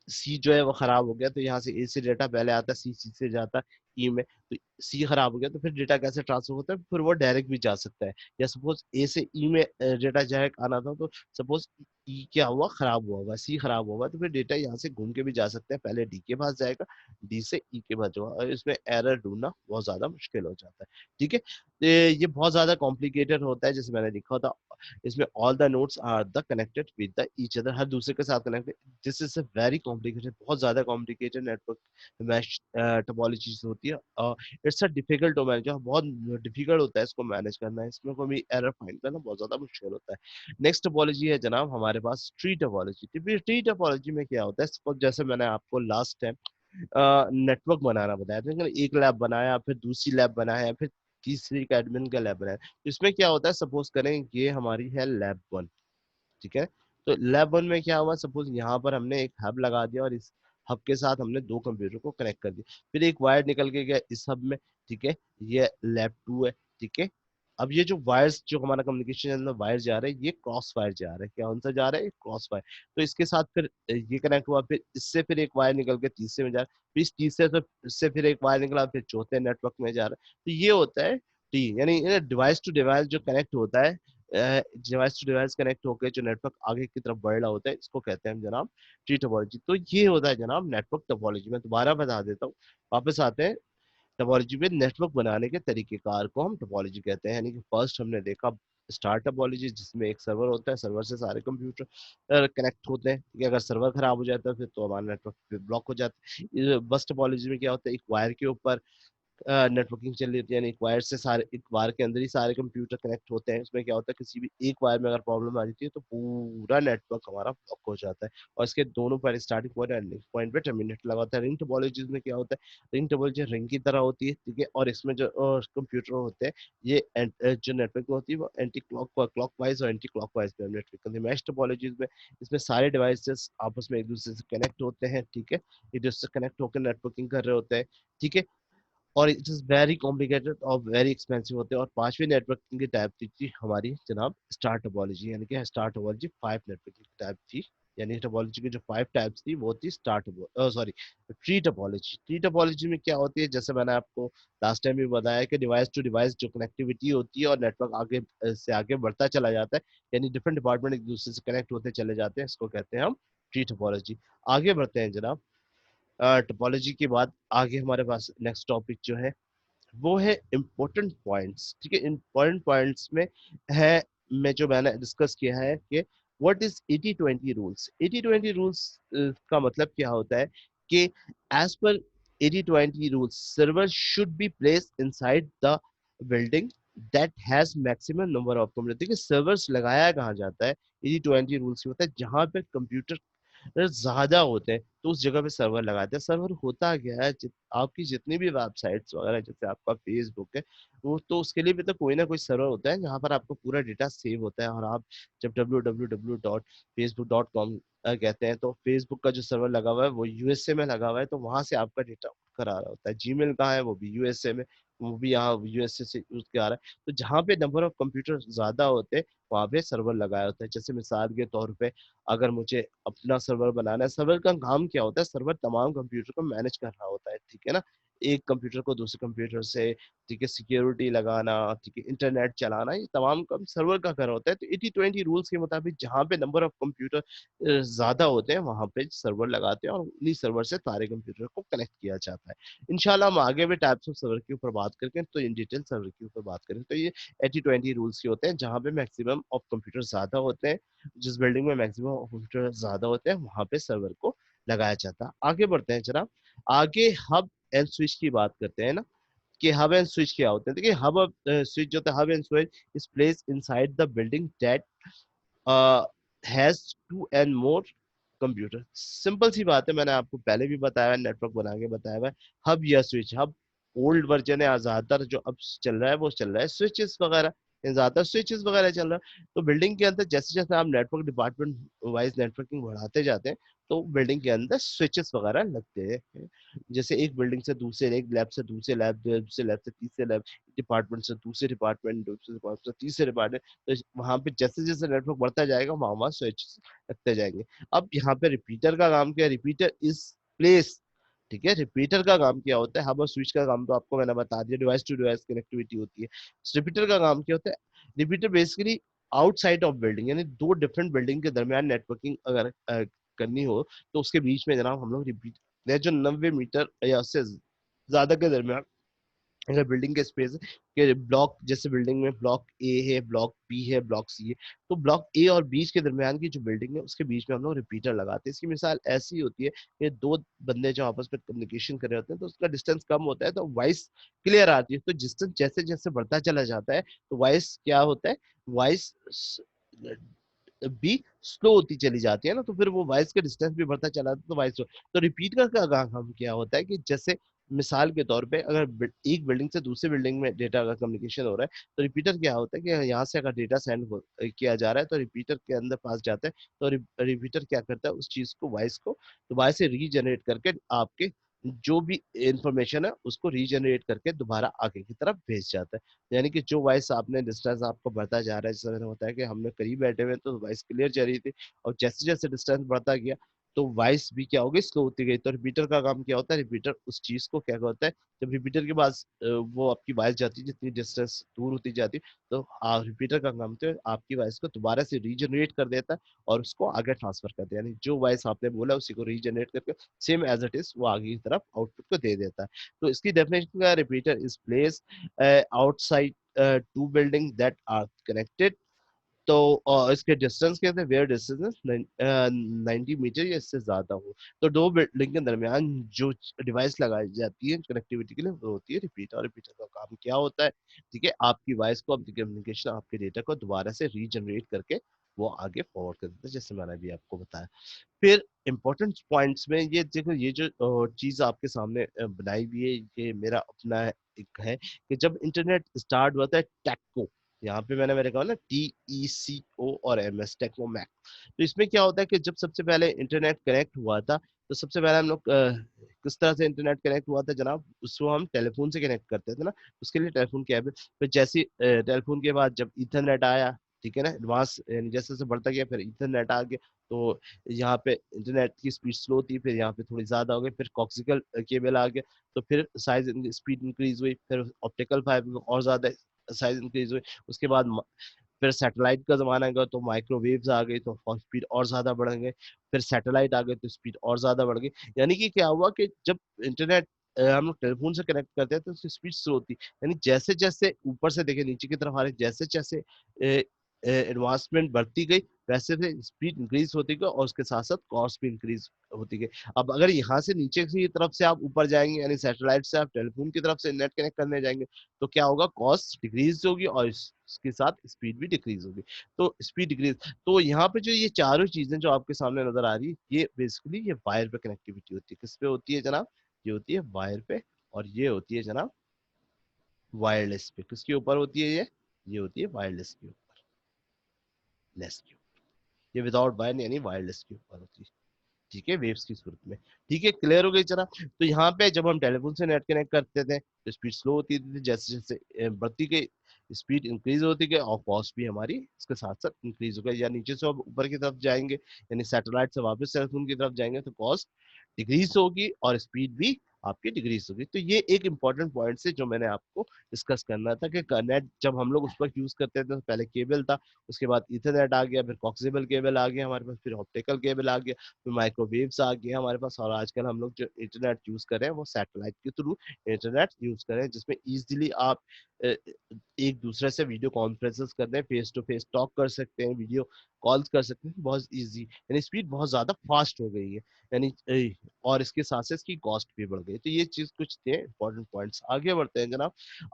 सी जो है वो खराब हो गया, तो यहाँ से ए से डेटा पहले आता है, सी सी से जाता है ई में, तो सी खराब हो गया, तो फिर डेटा कैसे ट्रांसफर होता है, फिर वो डायरेक्ट भी जा सकता है। या सपोज ए से ई में डेटा डायरेक्ट आना था, तो सपोज ई क्या हुआ, खराब हुआ होगा, सी खराब हुआ होगा, तो फिर डेटा यहाँ से घूम के भी जा सकता है, पहले डी के पास जाएगा, डी से ई के पास जाएगा, और इसमें एरर ढूंढना बहुत ज्यादा मुश्किल हो जाता है। ठीक है, तो ये बहुत ज्यादा कॉम्प्लिकेटेड होता है, जैसे मैंने लिखा था, इसमें all the nodes are the connected with the each other, हर दूसरे के साथ connected. This is a very complicated, बहुत ज्यादा कॉम्प्लिकेटेड नेटवर्क मैश टोपोलॉजीज होती है। It's a difficult to manage, बहुत डिफिकल्ट होता है इसको मैनेज करना, इसमें कोई एरर फाइंड करना बहुत ज्यादा मुश्किल होता है। नेक्स्ट टोपोलॉजी है जनाब हमारे पास ट्री टोपोलॉजी। ट्री टोपोलॉजी में क्या होता है, suppose जैसे मैंने आपको लास्ट टाइम नेटवर्क बनाना बताया था, लेकिन एक लैब बनाया, फिर दूसरी लैब बनाया, फिर तीसरी का एडमिन का लैब बनाया। तो इसमें क्या होता है, सपोज करें ये हमारी है लैब वन। ठीक है, तो लैब वन में क्या हुआ, सपोज यहाँ पर हमने एक हब लगा दिया और इस हब के साथ हमने दो कंप्यूटर को कनेक्ट कर दिया, फिर एक वायर निकल के गया इस हब में। ठीक है, ये लैब टू है। ठीक है, अब ये जो वायर्स जो हमारा कम्युनिकेशन अंदर वायर जा रहा है, ये क्रॉस वायर जा रहा है, क्या आंसर जा रहा है, क्रॉस वायर। तो इसके साथ फिर ये कनेक्ट हुआ, फिर इससे फिर एक वायर निकल के तीसरे में जा रहा है, फिर इस तीसरे से इससे फिर एक वायर निकला, फिर चौथे नेटवर्क में जा रहा है। तो ये होता है टी, यानी डिवाइस टू डिवाइस जो कनेक्ट होता है, डिवाइस टू डिवाइस कनेक्ट होकर जो नेटवर्क आगे की तरफ बढ़ रहा होता है, इसको कहते हैं हम जनाब ट्री टोपोलॉजी। तो ये होता है जनाब नेटवर्क टोपोलॉजी। मैं दोबारा बता देता हूँ, वापस आते हैं टोपोलॉजी में। नेटवर्क बनाने के तरीकेकार को हम टोपोलॉजी कहते हैं, यानी कि फर्स्ट हमने देखा स्टार टोपोलॉजी, जिसमें एक सर्वर होता है, सर्वर से सारे कंप्यूटर कनेक्ट होते हैं। ठीक है, अगर सर्वर खराब हो जाता है फिर तो हमारा नेटवर्क ब्लॉक हो जाता है। बस टोपोलॉजी में क्या होता है, एक वायर के ऊपर नेटवर्किंग चल रही होती है, यानी एक वायर से सारे, एक वायर के अंदर ही सारे कंप्यूटर कनेक्ट होते हैं। उसमें क्या होता है, किसी भी एक वायर में अगर प्रॉब्लम आ जाती है तो पूरा नेटवर्क हमारा ब्लॉक हो जाता है, और इसके दोनों point starting point ending point पे टर्मिनेट लगा होता है। रिंग टोपोलॉजी में क्या होता है, रिंग टोपोलॉजी रिंग की तरह होती है। ठीक है, और इसमें जो कंप्यूटर होते हैं, ये जो नेटवर्क होती है वो एंटी क्लॉक वाइज और एंटी क्लॉक वाइज में नेटवर्क होती है। मैश टोपोलॉजीज में इसमें सारे डिवाइसेस आपस में एक दूसरे से कनेक्ट होते हैं। ठीक है, एक दूसरे से कनेक्ट होकर नेटवर्किंग कर रहे होते हैं। ठीक है, और इट इज वेरी कॉम्प्लिकेटेड और वेरी एक्सपेंसिव होते हैं। और पांचवी नेटवर्किंग की टाइप थी हमारी जनाब स्टार टोपोलॉजी, यानी कि स्टार टोपोलॉजी 5 नेटवर्किंग की टाइप थी। यानी टोपोलॉजी की जो 5 टाइप्स थी वो थी star sorry tree topology. Tree topology में क्या होती है, जैसे मैंने आपको लास्ट टाइम भी बताया कि डिवाइस टू डिवाइस जो कनेक्टिविटी होती है और नेटवर्क आगे से आगे बढ़ता चला जाता है, यानी डिफरेंट डिपार्टमेंट एक दूसरे से कनेक्ट होते चले जाते हैं, इसको कहते हैं हम ट्री टोपोलॉजी। आगे बढ़ते हैं जनाब। टोपोलॉजी के बाद आगे हमारे पास नेक्स्ट टॉपिक जो है वो है इम्पोर्टेंट पॉइंट्स। ठीक है, इम्पोर्टेंट पॉइंट्स में है, मैं जो मैंने डिस्कस किया है कि व्हाट इज 80-20 रूल्स। 80-20 रूल्स का मतलब क्या होता है कि as per 80-20 rules server should be place inside the building that has maximum number of computer. देखिए सर्वर्स लगाया कहाँ जाता है, 80-20 रूल्स होता है जहां पे कंप्यूटर ज्यादा होते हैं तो उस जगह पे सर्वर लगाते हैं। सर्वर होता क्या है, आपकी जितनी भी वेबसाइट्स वगैरह, जैसे आपका फेसबुक है, वो तो उसके लिए भी तो कोई ना कोई सर्वर होता है जहाँ पर आपका पूरा डेटा सेव होता है। और आप जब www.facebook.com कहते हैं तो फेसबुक का जो सर्वर लगा हुआ है वो यूएसए में लगा हुआ है, तो वहां से आपका डेटा उठकर आ रहा होता है। जीमेल कहाँ है, वो भी यूएसए में, वो भी यहाँ यूएसए से यूज के आ रहा है। तो जहाँ पे नंबर ऑफ कंप्यूटर ज्यादा होते हैं वहां पे सर्वर लगाया होता है। जैसे मिसाल के तौर पे अगर मुझे अपना सर्वर बनाना है, सर्वर का काम क्या होता है, सर्वर तमाम कंप्यूटर को मैनेज कर रहा होता है। ठीक है ना, एक कंप्यूटर को दूसरे कंप्यूटर से, ठीक है, सिक्योरिटी लगाना, ठीक है, इंटरनेट चलाना, ये तमाम काम सर्वर का कर होता है। तो 80-20 रूल्स के मुताबिक जहाँ पे नंबर ऑफ कंप्यूटर ज्यादा होते हैं वहां पे सर्वर लगाते हैं और उन्हीं सर्वर से सारे कंप्यूटर को कनेक्ट किया जाता है। इंशाल्लाह हम आगे भी टाइप्स ऑफ सर्वर के ऊपर बात करके तो इन डिटेल सर्वर के ऊपर बात करें। तो ये 80-20 रूल्स के होते हैं जहाँ पे मैक्सिमम ऑफ कंप्यूटर ज्यादा होते हैं, जिस बिल्डिंग में मैक्सिमम कंप्यूटर ज्यादा होते हैं वहां पे सर्वर को लगाया जाता है। आगे बढ़ते हैं जनाब। आगे हब एंड स्विच की बात करते हैं ना, कि हब एंड स्विच क्या होते हैं। देखिए हब स्विच जो होता है, hub and switch is place inside the building that has two and more computer. Simple सी बात है, मैंने आपको पहले भी बताया है, नेटवर्क बना के बताया हुआ है। हब या स्विच, हब ओल्ड वर्जन है, ज्यादातर जो अब चल रहा है वो चल रहा है स्विचेस वगैरह, ज्यादातर स्विचेस वगैरह चल रहा है। तो बिल्डिंग के अंदर जैसे जैसे आप नेटवर्क डिपार्टमेंट वाइज नेटवर्किंग बढ़ाते जाते हैं तो बिल्डिंग के अंदर स्विचेस वगैरह लगते हैं। जैसे एक बिल्डिंग से दूसरे, एक लैब से दूसरे लैब, दूसरे लैब से तीसरे लैब, डिपार्टमेंट से दूसरे डिपार्टमेंट, दूसरे डिपार्टमेंट से तीसरे डिपार्टमेंट, तो वहां पे जैसे जैसे नेटवर्क बढ़ता जाएगा वहां वहां स्विच लगते जाएंगे। अब यहाँ पे रिपीटर का काम क्या है, रिपीटर इज प्लेस। ठीक है, रिपीटर का काम क्या होता है, हब और स्विच का काम तो आपको मैंने बता दिया, डिवाइस टू डिवाइस कनेक्टिविटी होती है। रिपीटर का काम क्या होता है, repeater basically outside of building, यानी दो डिफरेंट बिल्डिंग के दरमियान नेटवर्किंग अगर करनी हो तो उसके बीच में जनाब हम लोग रिपीट जो 90 मीटर या उससे ज्यादा के दरमियान अगर बिल्डिंग के स्पेस के ब्लॉक, जैसे बिल्डिंग में ब्लॉक ए है, ब्लॉक बी है, ब्लॉक सी है, तो ब्लॉक ए और बीच के दरमियान की जो बिल्डिंग है उसके बीच में हम लोग रिपीटर लगाते हैं। इसकी मिसाल ऐसी होती है कि दो बंदे जो आपस में कम्युनिकेशन कर रहे होते हैं तो उसका डिस्टेंस कम होता है तो वॉइस क्लियर आती है। तो डिस्टेंस जैसे जैसे बढ़ता चला जाता है तो वॉइस क्या होता है, वॉइस भी स्लो होती चली जाती है ना, तो फिर वो वॉइस का डिस्टेंस भी बढ़ता चला जाता है तो वॉइस। तो रिपीट का क्या काम क्या होता है कि जैसे मिसाल के तौर पे अगर एक बिल्डिंग से दूसरी बिल्डिंग में डेटा का कम्युनिकेशन हो रहा है तो रिपीटर क्या होता है कि यहाँ से अगर डेटा सेंड किया जा रहा है तो रिपीटर के अंदर पास जाता है। तो रिपीटर क्या करता है, उस चीज को, वॉइस को दोबारा से रीजनरेट करके आपके जो भी इंफॉर्मेशन है उसको रीजनरेट करके दोबारा आगे की तरफ भेज जाता है। यानी कि जो वॉइस आपने डिस्टेंस आपको बढ़ता जा रहा है, जैसे मैंने बताया कि हमने करीब बैठे हुए हैं तो वॉइस क्लियर जा रही थी, और जैसे जैसे डिस्टेंस बढ़ता गया तो वॉइस भी क्या होगी, स्लो होती गई। तो रिपीटर का काम क्या होता है, रिपीटर उस चीज को क्या होता है, जब रिपीटर के पास वो आपकी वॉइस जाती है, जितनी डिस्टेंस दूर होती जाती है तो रिपीटर का काम होता है आपकी वॉइस को दोबारा से रीजनरेट कर देता है और उसको आगे ट्रांसफर कर देता है। यानी जो वॉइस आपने बोला उसी को रीजनरेट करके सेम एज इट इज वो आगे की तरफ आउटपुट को दे देता है। तो इसकी डेफिनेशन का, repeater is place outside to building that are connected. तो इसके डिस्टेंस कहते हैं वेयर डिस्टेंस 90 मीटर या इससे ज्यादा हो। तो दो बिल्डिंग के दरमियान जो डिवाइस लगाई जाती है कनेक्टिविटी के लिए वो होती है रिपीटर। और रिपीटर का काम क्या होता है, ठीक है, आपकी वॉइस को, आपकी कम्युनिकेशन, आपके डेटा को दोबारा से रीजनरेट करके वो आगे फॉरवर्ड कर देता है, जैसे मैंने अभी आपको बताया। फिर इंपॉर्टेंट पॉइंट्स में ये देखो, ये जो चीज आपके सामने बनाई हुई है ये मेरा अपना एक है कि जब इंटरनेट स्टार्ट हुआ था टेक्को, यहाँ पे मैंने कहा ना TECO और MS, टेक्नो मैक। तो इसमें क्या होता है कि जब सबसे पहले इंटरनेट कनेक्ट हुआ था तो सबसे पहले हम लोग किस तरह से इंटरनेट कनेक्ट हुआ था जनाब, उसको हम टेलीफोन से कनेक्ट करते थे ना, उसके लिए टेलीफोन केबल। फिर जैसे टेलीफोन के बाद जब ईथरनेट आया, ठीक है ना, एडवांस जैसे जैसे बढ़ता गया फिर ईथरनेट आ गया, तो यहाँ पे इंटरनेट की स्पीड स्लो थी, फिर यहाँ पे थोड़ी ज्यादा हो गई, फिर कॉक्सिकल केबल आ गया, तो फिर साइज स्पीड इंक्रीज हुई, फिर ऑप्टिकल फाइबर और ज्यादा साइज इंक्रीज हुई। उसके बाद फिर सैटेलाइट का ज़माना आ गया तो माइक्रोवेव्स आ गई तो स्पीड और ज़्यादा बढ़ गए, फिर सैटेलाइट आ गए तो स्पीड और ज़्यादा बढ़ गई। यानी कि क्या हुआ कि जब इंटरनेट हम लोग टेलीफ़ोन से कनेक्ट करते हैं तो उसकी स्पीड स्लो होती है। यानी जैसे-जैसे ऊपर से देखें नीचे की तरफ आ रहे जैसे-जैसे एडवांसमेंट बढ़ती गई वैसे से स्पीड इंक्रीज़ होती गई और उसके साथ-साथ कॉस्ट भी इंक्रीज़ होती गई। अब अगर यहाँ से नीचे की तरफ से आप ऊपर जाएँगे यानी सैटेलाइट से आप टेलीफ़ोन की तरफ से नेट कनेक्ट करने जाएँगे, तो क्या होगा कॉस्ट डिक्रीज़ होगी और इसके साथ स्पीड भी डिक्रीज़ होगी। तो स्पीड डिक्रीज़ तो यहाँ पे जो ये चारों चीज़ें जो आपके सामने नज़र आ रही है, ये बेसिकली ये वायर पे कनेक्टिविटी होती है। किस पे होती है जनाब? ये होती है वायर पे और ये होती है जनाब वायरलेस पे। किसके ऊपर होती है ये? ये होती है वायरलेस के ऊपर, लेस के ऊपर। ये विदाउट वायर यानी वायरलेस के ऊपर होती है। ठीक है, वेव्स की सूरत में। ठीक है, क्लियर हो गई जरा? तो यहाँ पे जब हम टेलीफ़ोन से नेट कनेक्ट करते थे, तो स्पीड स्लो होती थी, जैसे-जैसे बढ़ती गई, स्पीड इंक्रीज़ होती गई और कॉस्ट भी हमारी इसके साथ-साथ इंक्रीज़ हो गई या नीचे से अब ऊपर की तरफ जाएँगे, यानी सैटेलाइट से वापस टेलीफ़ोन की तरफ जाएँगे, तो कॉस्ट डिक्रीज़ होगी और स्पीड भी आपकी डिक्रीज़ होगी। तो ये एक इम्पोर्टेंट पॉइंट्स है जो मैंने आपको डिस्कस करना था कि क नेट जब हम लोग उस वक़्त यूज़ करते थे, तो पहले केबल था, उसके बाद ईथरनेट आ गया, फिर कोएक्सियल केबल आ गया हमारे पास, फिर ऑप्टिकल केबल आ गया। तो माइक्रोवेव्स आ गए हमारे पास और आजकल हम लोग जो इंटरनेट यूज़ कर रहे हैं वो सैटेलाइट के थ्रू इंटरनेट यूज़ कर रहे हैं जिसमें ईज़िली आप अ, एक दूसरे से वीडियो कॉन्फ्रेंसेस कर रहे हैं, फेस टू फेस टॉक कर सकते हैं, वीडियो कॉल्स कर सकते हैं, बहुत ईज़ी यानी स्पीड बहुत ज़्यादा फास्ट हो गई है। यानी और इसके साथ-साथ इसकी कॉस्ट भी बढ़ गई है। तो ये चीज़ कुछ थे इम्पोर्टेंट पॉइंट्स। आगे बढ़ते हैं जनाब।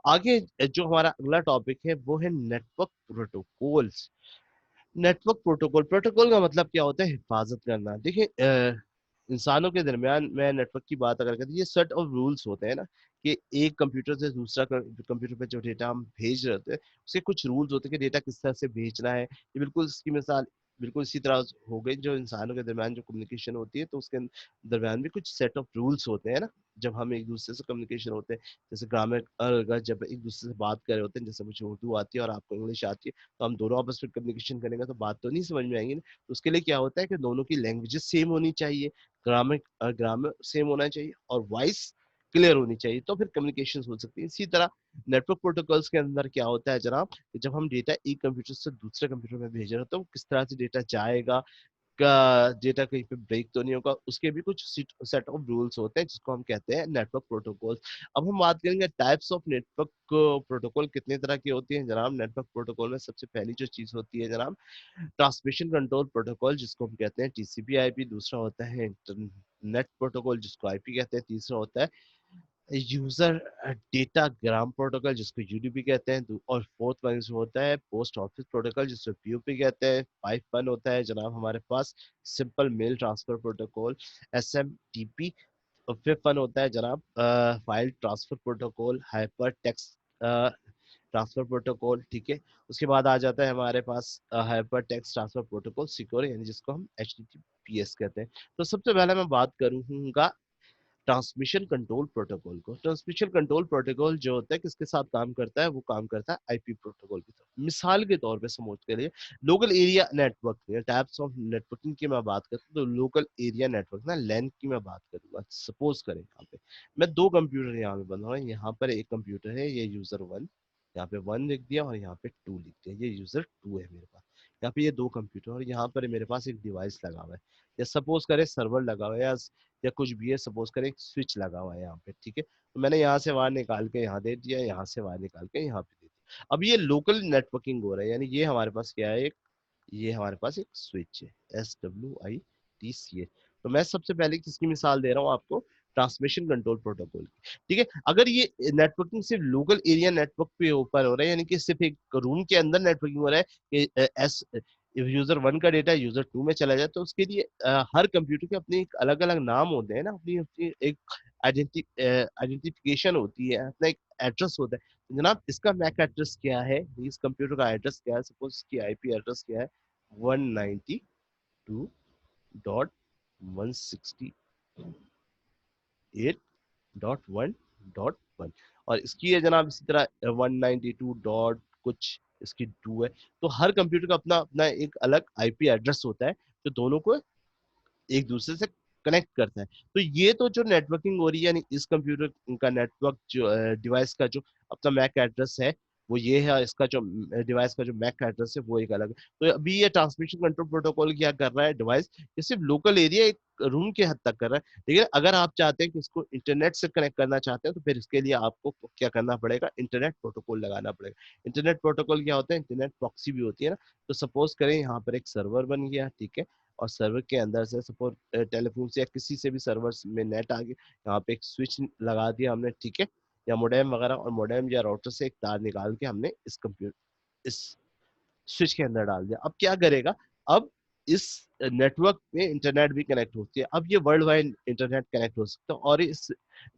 आगे जो हमारा अगला टॉपिक है वो है network protocols. Network protocol protocol का मतलब क्या होता है हिफाजत करना देखिए इंसानों के दरमियान में नेटवर्क की बात अगर करें ये सेट ऑफ रूल्स होते हैं ना कि एक कंप्यूटर से दूसरा कंप्यूटर पे जो डेटा हम भेज रहे होते हैं उसके कुछ रूल्स होते हैं कि डेटा किस तरह से भेजना है ये बिल्कुल इसकी मिसाल बिल्कुल इसी तरह हो गई जो इंसानों के दरमियान जो कम्युनिकेशन होती है तो उसके दरमियान भी कुछ सेट ऑफ रूल्स होते हैं ना जब हम एक दूसरे से कम्युनिकेशन होते हैं जैसे ग्रामर अगर जब एक दूसरे से बात कर रहे होते हैं जैसे मुझे उर्दू आती है और आपको इंग्लिश आती है तो हम दोनों आपस में कम्युनिकेशन करेंगे तो बात तो नहीं समझ में आएगी ना तो उसके लिए क्या होता है कि दोनों की लैंग्वेजेस सेम होनी चाहिए ग्रामर ग्रामर सेम होना चाहिए और वॉइस क्लियर होनी चाहिए तो फिर कम्युनिकेशन हो सकती है इसी तरह नेटवर्क प्रोटोकॉल्स के अंदर क्या होता है जनाब कि जब हम डेटा एक कंप्यूटर से दूसरे कंप्यूटर में भेज रहे हो तो किस तरह से डेटा जाएगा का डेटा कहीं पे ब्रेक तो नहीं होगा उसके भी कुछ सेट ऑफ रूल्स होते हैं जिसको हम कहते हैं नेटवर्क प्रोटोकॉल अब हम बात करेंगे टाइप्स ऑफ नेटवर्क प्रोटोकॉल कितने तरह की होती हैं जनाब नेटवर्क प्रोटोकॉल में सबसे पहली जो चीज होती है जनाब ट्रांसमिशन कंट्रोल प्रोटोकॉल जिसको हम कहते हैं टीसीपी आईपी दूसरा होता है इंटरनेट प्रोटोकॉल जिसको आईपी कहते हैं तीसरा होता है यूजर डेटा ग्राम प्रोटोकॉल जिसको यूडीपी कहते हैं और फोर्थ वन जो होता है पोस्ट ऑफिस प्रोटोकॉल जिसको पीओपी कहते हैं फाइव वन होता है जनाब हमारे पास simple mail transfer protocol SMTP और फिफ्थ वन होता है जनाब file transfer protocol hypertext transfer protocol ठीक है उसके बाद आ जाता है हमारे पास hypertext transfer protocol secure यानी जिसको हम एचटीटीपीएस कहते हैं तो सबसे पहले मैं बात करूंगा ट्रांसमिशन कंट्रोल प्रोटोकॉल को ट्रांसमिशन कंट्रोल प्रोटोकॉल जो होता है किसके साथ काम करता है वो काम करता है आईपी प्रोटोकॉल की तरफ मिसाल के तौर पे समझ के लिए local area network types of networking की मैं बात करता हूँ तो लोकल एरिया नेटवर्क ना लैन की मैं बात करूंगा सपोज करें यहाँ पे मैं दो कंप्यूटर यहाँ पे बना रहा हूँ यहाँ पर एक कंप्यूटर है ये यूजर वन यहाँ पे वन लिख दिया और यहाँ पे टू लिख दिया ये यूजर टू है मेरे पास यहाँ पे ये दो कंप्यूटर और यहाँ पर मेरे पास एक डिवाइस लगा हुआ है या सपोज करें सर्वर लगा हुआ है या कुछ भी है सपोज करें एक स्विच लगा हुआ है यहाँ पे ठीक है तो मैंने यहाँ से वायर निकाल के यहाँ दे दिया यहाँ से वायर निकाल के यहाँ पे दे दिया अब ये लोकल नेटवर्किंग हो रहा है यानी ये हमारे पास क्या है एक ये हमारे पास एक स्विच है SWITCH तो मैं सबसे पहले किसकी मिसाल दे रहा हूँ आपको ट्रांसमिशन कंट्रोल प्रोटोकॉल की ठीक है अगर ये नेटवर्किंग सिर्फ लोकल एरिया नेटवर्क पे ऊपर हो रहा है यानी कि सिर्फ एक रूम के अंदर नेटवर्किंग हो रहा है कि एस यूजर वन का डेटा यूजर टू में चला जाए तो उसके लिए हर कंप्यूटर के अपने एक अलग अलग नाम होते हैं ना अपनी अपनी एक आइडेंटिफिकेशन होती है अपना एक एड्रेस होता है तो जनाब इसका मैक एड्रेस क्या है इस कंप्यूटर का एड्रेस क्या है सपोज इसकी आईपी एड्रेस क्या है 192.168.1.1 और इसकी है जनाब इसी तरह 192 डॉट कुछ इसकी टू है तो हर कंप्यूटर का अपना अपना एक अलग आईपी एड्रेस होता है जो दोनों को एक दूसरे से कनेक्ट करता है तो ये तो जो नेटवर्किंग हो रही है यानी इस कंप्यूटर का नेटवर्क जो डिवाइस का जो अपना मैक एड्रेस है वो ये है, इसका जो डिवाइस का जो मैक एड्रेस है वो एक अलग है। तो अभी ये ट्रांसमिशन कंट्रोल प्रोटोकॉल क्या कर रहा है डिवाइस, ये सिर्फ लोकल एरिया एक रूम के हद तक कर रहा है। लेकिन अगर आप चाहते हैं कि इसको इंटरनेट से कनेक्ट करना चाहते हैं तो फिर इसके लिए आपको क्या करना पड़ेगा, इंटरनेट प्रोटोकॉल लगाना पड़ेगा। इंटरनेट प्रोटोकॉल क्या होता है, इंटरनेट प्रॉक्सी भी होती है ना। तो सपोज करें यहाँ पर एक सर्वर बन गया, ठीक है, और सर्वर के अंदर से सपोज टेलीफोन से या किसी से भी सर्वर में नेट आ गया, यहाँ पे एक स्विच लगा दिया हमने, ठीक है, या मोडेम वगैरह, और मोडेम या राउटर से एक तार निकाल के हमने इस कंप्यूटर इस स्विच के अंदर डाल दिया। अब क्या करेगा, अब इस नेटवर्क में इंटरनेट भी कनेक्ट होती है। अब ये वर्ल्ड वाइड इंटरनेट कनेक्ट हो सकता है, और इस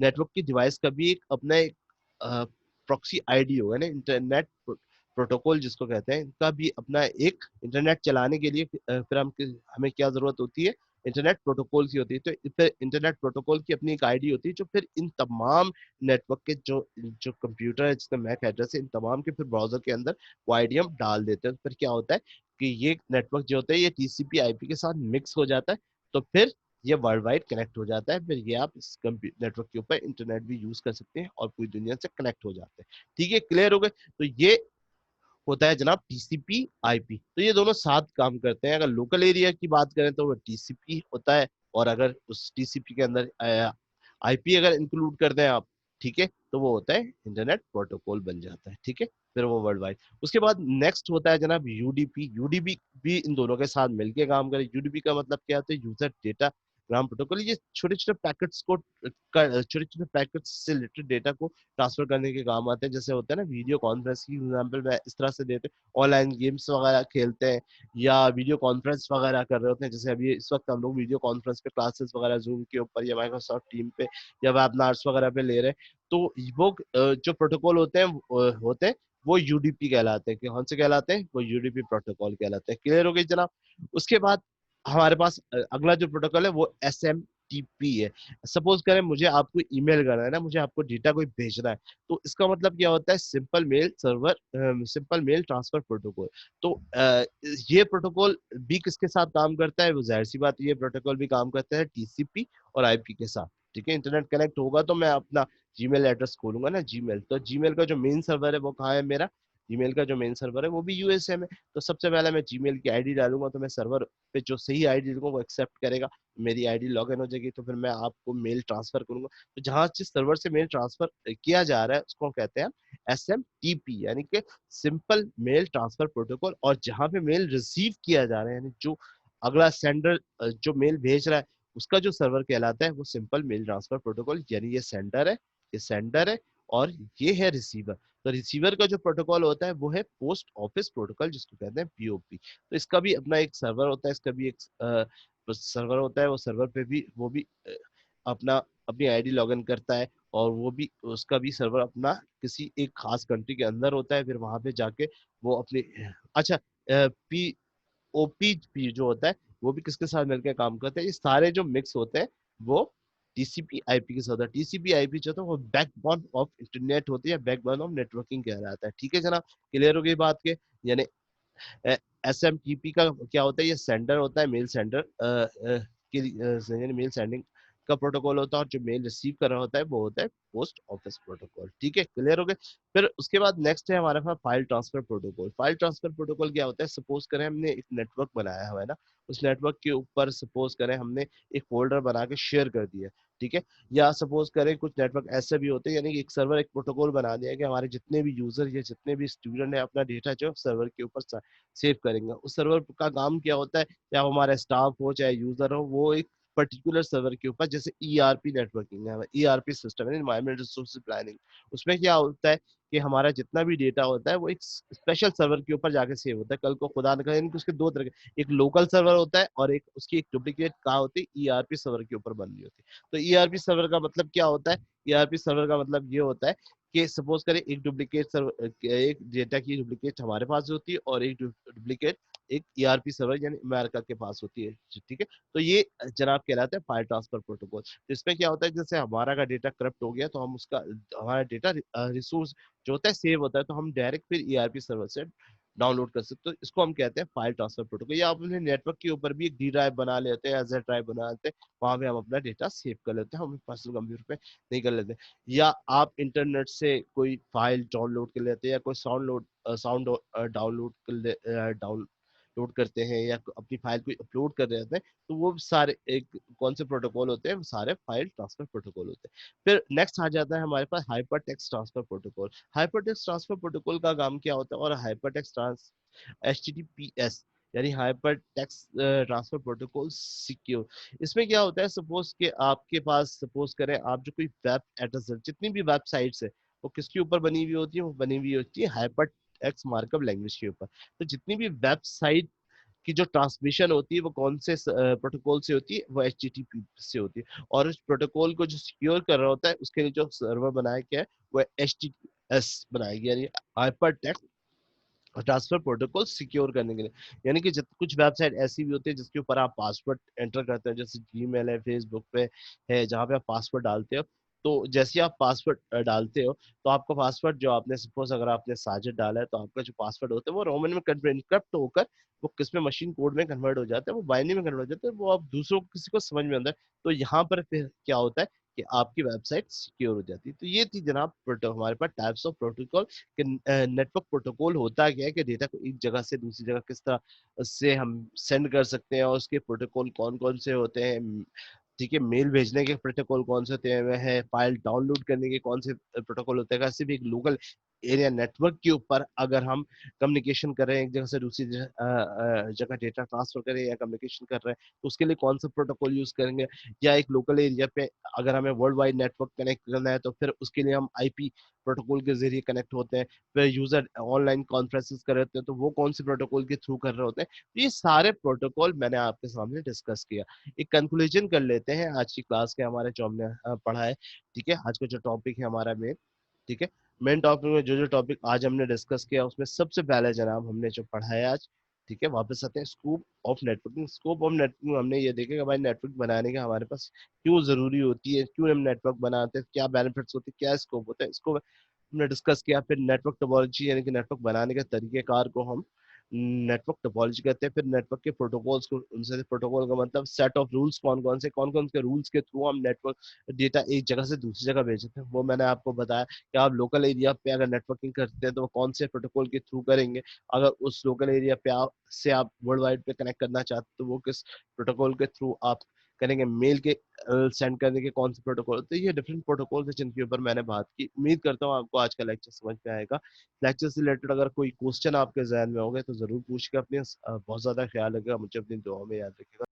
नेटवर्क की डिवाइस का भी एक अपना एक प्रॉक्सी आईडी होगा ना, इंटरनेट प्रोटोकॉल जिसको कहते हैं, इनका भी अपना एक इंटरनेट चलाने के लिए फिर हमें क्या जरूरत होती है, इंटरनेट प्रोटोकॉल की होती है। तो फिर इंटरनेट प्रोटोकॉल की अपनी एक आईडी होती है, जो फिर इन तमाम नेटवर्क के जो जो कंप्यूटर है जिसका मैक एड्रेस है, इन तमाम के फिर ब्राउजर के अंदर वो आईडी हम डाल देते हैं। तो फिर क्या होता है कि ये नेटवर्क जो होता है ये टीसीपी आईपी के साथ मिक्स हो जाता है, तो फिर ये वर्ल्ड वाइड कनेक्ट हो जाता है। फिर ये आप इस नेटवर्क के ऊपर इंटरनेट भी यूज कर सकते हैं और पूरी दुनिया से कनेक्ट हो जाते हैं। ठीक है, क्लियर हो गए। तो ये होता है जनाब टीसीपी आईपी। तो ये दोनों साथ काम करते हैं। अगर लोकल एरिया की बात करें तो वो टीसीपी होता है, और अगर उस टीसीपी के अंदर आईपी अगर इंक्लूड कर दें आप, ठीक है, तो वो होता है इंटरनेट प्रोटोकॉल बन जाता है। ठीक है, फिर वो वर्ल्ड वाइड। उसके बाद नेक्स्ट होता है जनाब यूडीपी। यूडीपी भी इन दोनों के साथ मिलकर काम करे। यूडीपी का मतलब क्या होता है, यूजर डेटा ग्राम प्रोटोकॉल। ये छोटे छोटे पैकेट्स को छोटे छोटे पैकेट्स से रिलेटेड डेटा को ट्रांसफर करने के काम आते हैं। जैसे होता है ना वीडियो कॉन्फ्रेंस की एग्जांपल मैं इस तरह से देते हैं, ऑनलाइन गेम्स वगैरह खेलते हैं या वीडियो कॉन्फ्रेंस वगैरह कर रहे होते हैं। जैसे अभी इस वक्त हम लोग वीडियो कॉन्फ्रेंस पे क्लासेस वगैरह जूम के ऊपर या माइक्रोसॉफ्ट टीम पे या वेबिनार्स वगैरह पे ले रहे हैं। तो वो जो प्रोटोकॉल होते हैं वो यूडीपी कहलाते हैं। कौन से कहलाते हैं, वो यूडीपी प्रोटोकॉल कहलाते हैं। क्लियर हो गई जनाब। उसके बाद हमारे पास अगला जो प्रोटोकॉल है वो एस एम टीपी है। सपोज करें मुझे आपको ईमेल करना है ना, मुझे आपको डेटा कोई भेजना है, तो इसका मतलब क्या होता है, simple mail server, simple mail transfer protocol. तो ये प्रोटोकॉल भी किसके साथ काम करता है, वो जाहिर सी बात, ये प्रोटोकॉल भी काम करता है टीसीपी और आईपी के साथ। ठीक है, इंटरनेट कनेक्ट होगा तो मैं अपना जीमेल एड्रेस खोलूंगा ना, जीमेल, तो जीमेल का जो मेन सर्वर है वो कहाँ है मेरा, जीमेल का जो मेन सर्वर है वो भी यूएसए में। तो सबसे पहले मैं जीमेल की आईडी डालूंगा, तो मैं सर्वर पे जो सही आईडी दूंगा वो एक्सेप्ट करेगा, मेरी आईडी लॉगिन हो जाएगी। तो फिर मैं आपको मेल ट्रांसफर करूंगा। तो जहां जिस सर्वर से मेल ट्रांसफर किया जा रहा है उसको कहते हैं एस एम टी पी, यानी कि सिंपल मेल ट्रांसफर प्रोटोकॉल। और जहां पे मेल रिसीव किया जा रहा है, यानी जो अगला सेंडर जो मेल भेज रहा है, उसका जो सर्वर कहलाता है वो सिंपल मेल ट्रांसफर प्रोटोकॉल। यानी ये सेंडर है, ये सेंडर है, और ये है रिसीवर। तो रिसीवर का जो प्रोटोकॉल होता है वो है पोस्ट ऑफिस प्रोटोकॉल, जिसको कहते हैं पीओपी। तो इसका भी अपना एक सर्वर होता है, इसका भी एक सर्वर होता है। वो सर्वर पे भी वो भी अपना अपनी आईडी लॉगिन करता है, और वो भी उसका भी सर्वर अपना किसी एक खास कंट्री के अंदर होता है। फिर वहां पे जाके वो अपने अच्छा पी ओपी जो होता है वो भी किसके साथ मिलकर काम करते हैं, ये सारे जो मिक्स होते हैं वो टीसीपी आईपी के साथ होता है। टीसीपी आईपी जो होता है वो बैकबोन ऑफ इंटरनेट होती है, बैकबोन ऑफ नेटवर्किंग कहलाता है। ठीक है जनाब, क्लियर हो गई बात के। यानी एस एम टी पी का क्या होता है, ये सेंडर होता है, मेल सेंडर यानी मेल सेंडिंग का प्रोटोकॉल होता है, और जो मेल रिसीव कर रहा होता है वो होता है पोस्ट ऑफिस प्रोटोकॉल। ठीक है, क्लियर हो गए। फिर उसके बाद नेक्स्ट है हमारे पास file transfer protocol. File transfer protocol क्या होता है, सपोज करें हमने एक नेटवर्क बनाया हुआ है ना, उस नेटवर्क के ऊपर सपोज करें हमने एक फोल्डर बना के शेयर कर दिया, ठीक है, या सपोज करें कुछ नेटवर्क ऐसे भी होते हैं, यानी कि एक सर्वर एक प्रोटोकॉल बना दिया कि हमारे जितने भी यूजर या जितने भी स्टूडेंट है अपना डेटा जो सर्वर के ऊपर सेव करेंगे। उस सर्वर का काम क्या होता है, चाहे हमारा स्टाफ हो चाहे यूजर हो, वो एक पर्टिकुलर सर्वर के ऊपर, जैसे ईआरपी नेटवर्किंग है, ईआरपी सिस्टम है, एनवायरमेंट रिसोर्स प्लानिंग, उसमें क्या होता है कि हमारा जितना भी डेटा होता है वो एक स्पेशल सर्वर के ऊपर जाके सेव होता है। कल को खुदा न करे, यानी कि उसके दो तरह के, एक लोकल सर्वर होता है और एक उसकी एक डुप्लीकेट कहाँ होती है, ईआरपी सर्वर के ऊपर बन रही होती है। तो ईआरपी सर्वर का मतलब क्या होता है, ईआरपी सर्वर का मतलब ये होता है कि सपोज करें एक डुप्लीकेट सर्वर, एक डेटा की डुप्लीकेट हमारे पास होती है और एक डुप्लीकेट एक ईआरपी सर्वर यानी अमेरिका के पास होती है। ठीक है, तो ये जनाब कहलाता है फाइल ट्रांसफर प्रोटोकॉल। तो इसमें क्या होता है, जैसे हमारा का डेटा करप्ट हो गया तो हम उसका हमारा डेटा रिसोर्स जो होता है सेव होता है, तो हम डायरेक्ट फिर ईआरपी सर्वर से डाउनलोड कर सकते हो। इसको हम कहते हैं फाइल ट्रांसफर प्रोटोकॉल। या आप अपने नेटवर्क के ऊपर भी एक डी ड्राइव बना लेते हैं, एज ड्राइव बना लेते हैं, वहां पे हम अपना डेटा सेव कर लेते हैं, हम पर्सनल कंप्यूटर पे नहीं कर लेते। या आप इंटरनेट से कोई फाइल डाउनलोड कर लेते हैं, या कोई साउंड डाउनलोड कर ले डाउनलोड करते हैं, या अपनी फाइल को अपलोड कर रहे होते हैं, तो वो सारे एक कौन से प्रोटोकॉल होते हैं, वो सारे फाइल ट्रांसफर प्रोटोकॉल होते हैं। फिर नेक्स्ट आ जाता है हमारे पास hypertext transfer protocol. Hypertext transfer protocol का काम क्या होता है, और हाइपर टेक्स्ट HTTPS यानी hypertext transfer protocol secure. इसमें क्या होता है, सपोज कि आपके पास, सपोज करें आप जो कोई वेब एड्रेस, जितनी भी वेबसाइट्स है वो किसके ऊपर बनी हुई होती है, वो बनी हुई होती है हाइपर टेक्स्ट मार्कअप लैंग्वेज के ऊपर। तो जितनी भी वेबसाइट की जो ट्रांसमिशन होती है वो कौन से प्रोटोकॉल से होती है, वो HTTP से होती है। और उस प्रोटोकॉल को जो सिक्योर कर रहा होता है, उसके लिए जो सर्वर बनाया गया है वो HTTPS बनाया गया, यानी hypertext transfer protocol secure करने के लिए। यानी कि कुछ वेबसाइट ऐसी भी होती है जिसके ऊपर आप पासवर्ड एंटर करते हैं, जैसे जीमेल है, फेसबुक पे है, जहाँ पे आप पासवर्ड डालते हो। तो जैसे ही आप पासवर्ड डालते हो, तो आपका पासवर्ड जो आपने, सपोज अगर आपने साजिद डाला है, तो आपका जो पासवर्ड होता है वो रोमन में इनक्रप्ट होकर वो किस में, मशीन कोड में कन्वर्ट हो जाता है, वो बाइनरी में कन्वर्ट हो जाता है, वो आप दूसरों को, किसी को समझ में आता है। तो यहाँ पर फिर क्या होता है कि आपकी वेबसाइट सिक्योर हो जाती है। तो ये थी जनाब हमारे पास टाइप्स ऑफ प्रोटोकॉल कि नेटवर्क प्रोटोकॉल होता क्या है, कि डेटा को एक जगह से दूसरी जगह किस तरह से हम सेंड कर सकते हैं, और उसके प्रोटोकॉल कौन कौन से होते हैं। ठीक है, मेल भेजने के प्रोटोकॉल कौन से होते हैं, वह है फाइल डाउनलोड करने के कौन से प्रोटोकॉल होते हैं। सिर्फ एक लोकल एरिया नेटवर्क के ऊपर अगर हम कम्युनिकेशन कर रहे हैं, एक जगह से दूसरी जगह डेटा ट्रांसफर करें या कम्युनिकेशन कर रहे हैं, तो उसके लिए कौन सा प्रोटोकॉल यूज करेंगे। या एक लोकल एरिया पे अगर हमें वर्ल्ड वाइड नेटवर्क कनेक्ट करना है, तो फिर उसके लिए हम IP प्रोटोकॉल के जरिए कनेक्ट होते हैं। फिर यूजर ऑनलाइन कॉन्फ्रेंसेस कर रहे होते हैं, तो वो कौन से प्रोटोकॉल के थ्रू कर रहे होते हैं। तो ये सारे प्रोटोकॉल मैंने आपके सामने डिस्कस किया। एक कंक्लूजन कर लेते हैं आज की क्लास के हमारे जो हमने पढ़ा है। ठीक है, आज का जो टॉपिक है हमारा मेन, ठीक है, मेन टॉपिक में जो जो टॉपिक आज हमने डिस्कस किया, उसमें सबसे पहले जनाब हमने जो पढ़ा है आज, ठीक है, वापस आते हैं, scope of networking. Scope of networking हमने ये देखा कि भाई नेटवर्क बनाने का हमारे पास क्यों जरूरी होती है, क्यों हम नेटवर्क बनाते हैं, क्या बेनिफिट्स होते हैं, क्या स्कोप होता है, इसको हमने डिस्कस किया। फिर नेटवर्क टोपोलॉजी यानी कि नेटवर्क बनाने के तरीकेकार को हम नेटवर्क टोपोलॉजी कहते हैं। फिर नेटवर्क के प्रोटोकॉल्स को, उनसे प्रोटोकॉल का मतलब सेट ऑफ रूल्स, कौन कौन से रूल्स के थ्रू हम नेटवर्क डेटा एक जगह से दूसरी जगह भेजते हैं, वो मैंने आपको बताया। कि आप लोकल एरिया पे अगर नेटवर्किंग करते हैं, तो वो कौन से प्रोटोकॉल के थ्रू करेंगे। अगर उस लोकल एरिया पे आप वर्ल्ड वाइड पे कनेक्ट करना चाहते हैं, तो वो किस प्रोटोकॉल के थ्रू आप करेंगे। मेल के सेंड करने के कौन से प्रोटोकॉल होते हैं। ये डिफरेंट प्रोटोकॉल है जिनके ऊपर मैंने बात की। उम्मीद करता हूँ आपको आज का लेक्चर समझ में आएगा। लेक्चर से रिलेटेड अगर कोई क्वेश्चन आपके जहन में होंगे, तो जरूर पूछिएगा। अपने बहुत ज्यादा ख्याल रखिएगा, मुझे अपनी दुआओं में याद रखिएगा।